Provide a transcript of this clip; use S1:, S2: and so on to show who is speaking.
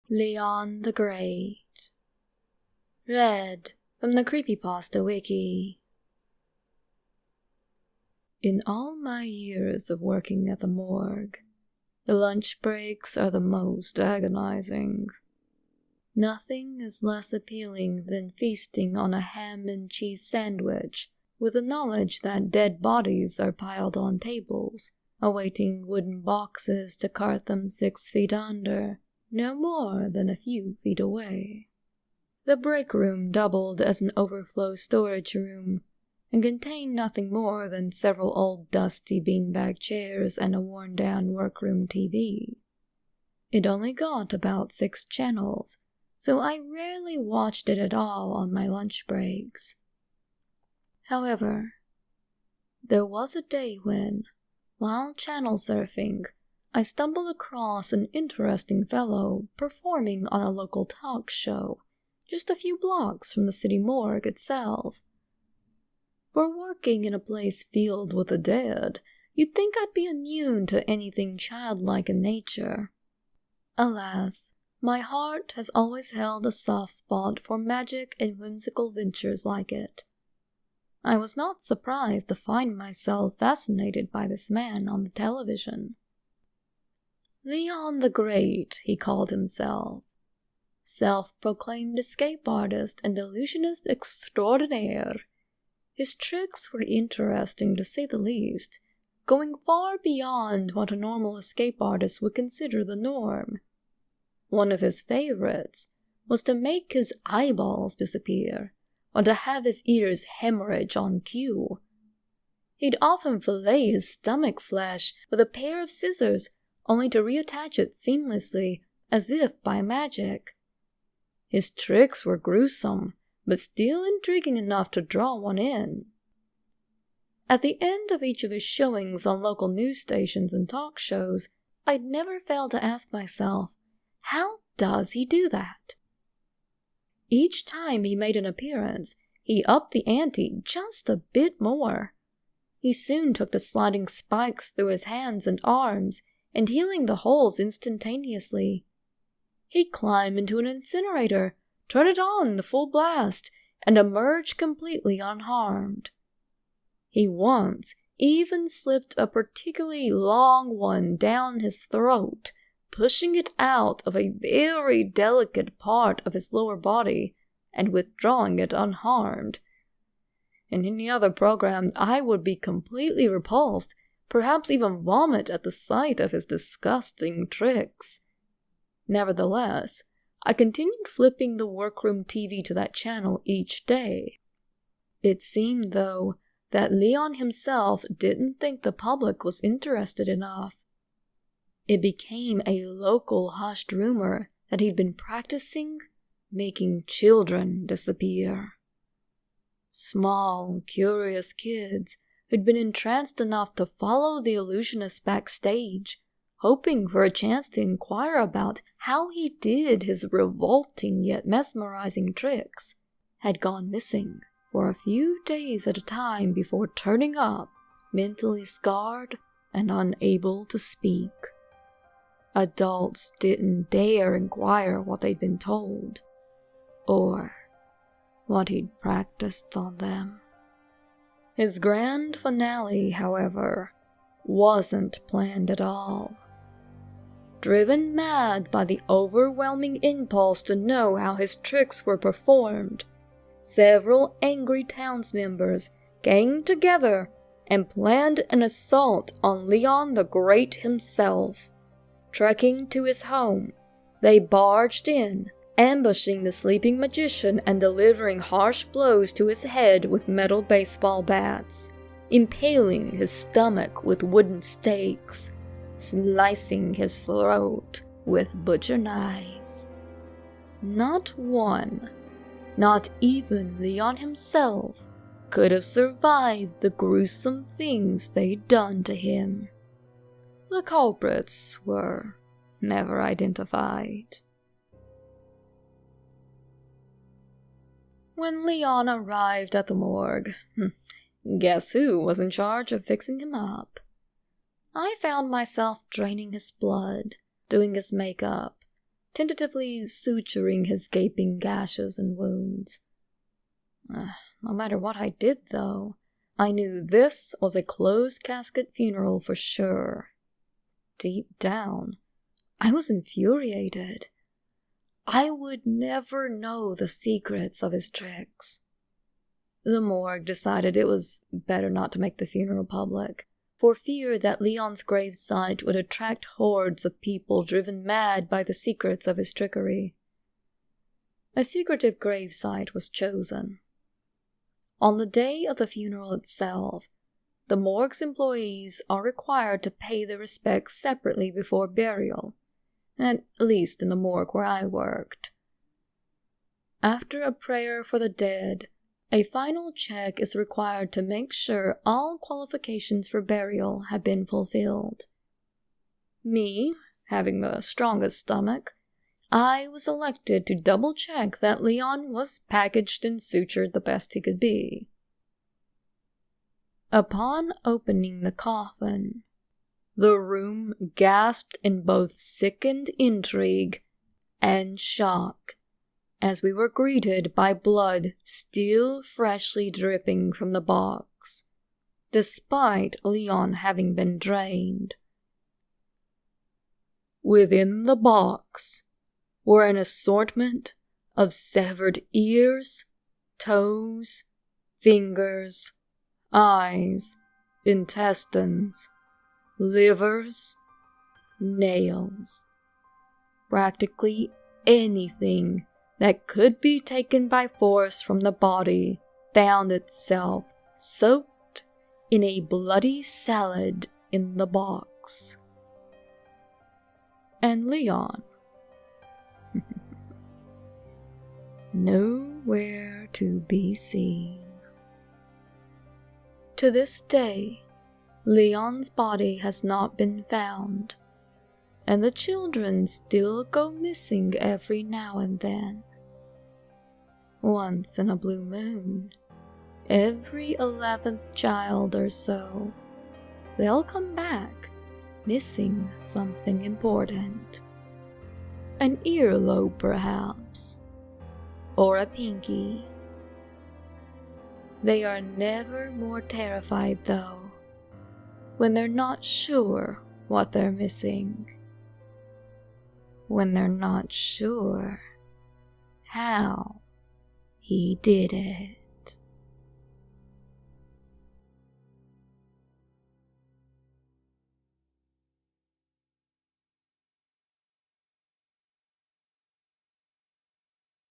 S1: Leon the Great. Read from the Creepypasta wiki. In all my years of working at the morgue, the lunch breaks are the most agonizing. Nothing is less appealing than feasting on a ham and cheese sandwich with the knowledge that dead bodies are piled on tables, awaiting wooden boxes to cart them 6 feet under, no more than a few feet away. The break room doubled as an overflow storage room, and contained nothing more than several old dusty beanbag chairs and a worn-down workroom TV. It only got about 6 channels, so I rarely watched it at all on my lunch breaks. However, there was a day when, while channel surfing, I stumbled across an interesting fellow performing on a local talk show, just a few blocks from the city morgue itself. For working in a place filled with the dead, you'd think I'd be immune to anything childlike in nature. Alas, my heart has always held a soft spot for magic and whimsical ventures like it. I was not surprised to find myself fascinated by this man on the television. Leon the Great, he called himself. Self-proclaimed escape artist and illusionist extraordinaire. His tricks were interesting to say the least, going far beyond what a normal escape artist would consider the norm. One of his favorites was to make his eyeballs disappear, or to have his ears hemorrhage on cue. He'd often fillet his stomach flesh with a pair of scissors, only to reattach it seamlessly, as if by magic. His tricks were gruesome, but still intriguing enough to draw one in. At the end of each of his showings on local news stations and talk shows, I'd never failed to ask myself, how does he do that? Each time he made an appearance, he upped the ante just a bit more. He soon took to sliding spikes through his hands and arms, and healing the holes instantaneously. He'd climb into an incinerator, turn it on the full blast, and emerge completely unharmed. He once even slipped a particularly long one down his throat, pushing it out of a very delicate part of his lower body and withdrawing it unharmed. In any other program, I would be completely repulsed, perhaps even vomit at the sight of his disgusting tricks. Nevertheless, I continued flipping the workroom TV to that channel each day. It seemed, though, that Leon himself didn't think the public was interested enough. It became a local hushed rumor that he'd been practicing making children disappear. Small, curious kids who'd been entranced enough to follow the illusionist backstage, hoping for a chance to inquire about how he did his revolting yet mesmerizing tricks, had gone missing for a few days at a time before turning up, mentally scarred and unable to speak. Adults didn't dare inquire what they'd been told, or what he'd practiced on them. His grand finale, however, wasn't planned at all. Driven mad by the overwhelming impulse to know how his tricks were performed, several angry townsmembers ganged together and planned an assault on Leon the Great himself. Trekking to his home, they barged in, ambushing the sleeping magician and delivering harsh blows to his head with metal baseball bats, impaling his stomach with wooden stakes, slicing his throat with butcher knives. Not one, not even Leon himself, could have survived the gruesome things they'd done to him. The culprits were never identified. When Leon arrived at the morgue, guess who was in charge of fixing him up? I found myself draining his blood, doing his makeup, tentatively suturing his gaping gashes and wounds. No matter what I did, though, I knew this was a closed-casket funeral for sure. Deep down, I was infuriated. I would never know the secrets of his tricks. The morgue decided it was better not to make the funeral public, for fear that Leon's gravesite would attract hordes of people driven mad by the secrets of his trickery. A secretive gravesite was chosen. On the day of the funeral itself, the morgue's employees are required to pay their respects separately before burial, at least in the morgue where I worked. After a prayer for the dead, a final check is required to make sure all qualifications for burial have been fulfilled. Me, having the strongest stomach, I was elected to double-check that Leon was packaged and sutured the best he could be. Upon opening the coffin, the room gasped in both sickened intrigue and shock as we were greeted by blood still freshly dripping from the box, despite Leon having been drained. Within the box were an assortment of severed ears, toes, fingers, eyes, intestines, livers, nails. Practically anything that could be taken by force from the body found itself soaked in a bloody salad in the box. And Leon, nowhere to be seen. To this day, Leon's body has not been found, and the children still go missing every now and then. Once in a blue moon, every 11th child or so, they'll come back missing something important. An earlobe, perhaps, or a pinky. They are never more terrified, though, when they're not sure what they're missing. When they're not sure how he did it.